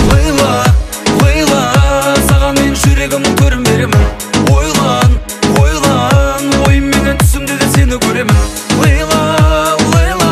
Лейла, Лейла, саған мен жүрегімнің төрін беремін. Ойлан, ойлан, ойым менен түсімде де сені көремін. Лейла, Лейла,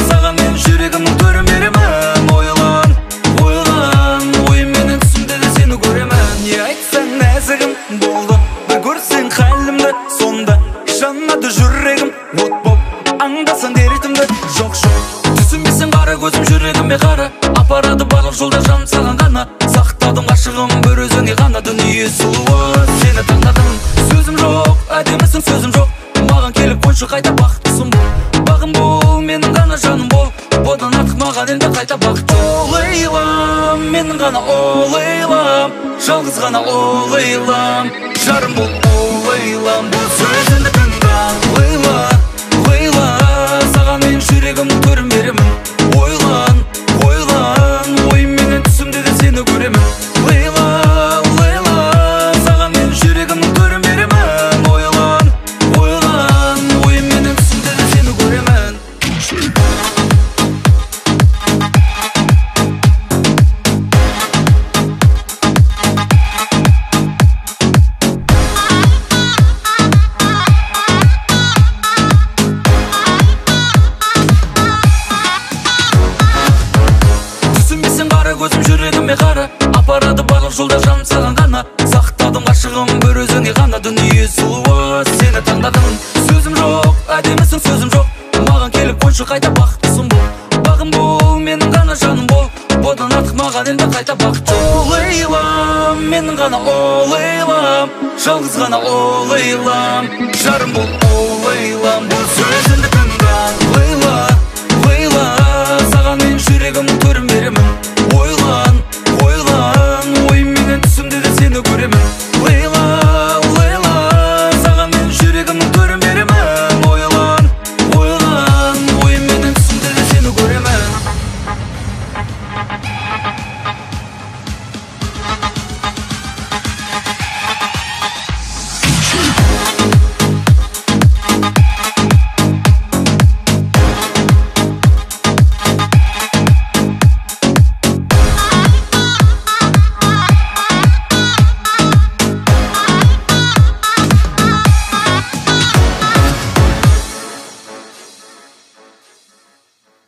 саған мен жүрегімнің төрін беремін. Ойлан, ойлан, ойым менен түсімде де сені көремін. Не айтсаң нәзігім болды, бір көрсең халімді, сонда жанады жүрегім. От боп аңдасаң деретімді, жоқ жоқ түсінбесең қара көзім жүрегіме қара. Апарады барлық жолда жаным саған ғана. Сақтадым ғашығым бір өзіңе ғана. Дүние сұлуы сені таңдадым. Сөзім жоқ, әдемісің сөзім жоқ. Маған келіп қойшы қайта бақыттысың бол. Бағым бол, менің ғана жаным бол. Одан артық маған енді қайта бақыт. О Лейлам, менің ғана о Лейлам. Жалғыз ғана о Лейлам. Жарым бол о Лейлам. Бұл сөзіңді тыңда Лейла, Лейла, саған мен жүрегімнің төрін беремін. Ойлан, ойлан, ойым менен түсімде де сені көремін. Лейла, Лейла, саған мен жүрегімнің төрін беремін. Ойлан, ойлан, ойым менен түсімде де сені көремін. Көзім жүрегіме қара. Апарады барлық жолда жаным саған ғана. Сақтадым ғашығым бір өзіңе ғана. Дүние сұлуы сені таңдадым. Сөзім жоқ, әдемісің сөзім жоқ. Маған келіп қойшы қайта бақыттысың бол. Бағым бол, менің ғана жаным бол. Одан артық маған енді қайта бақыт. О Лейлам, менің ғана о Лейлам. Жалғыз ғана о Лейлам. Жарым бол о Лейлам. Бұл сөзіңді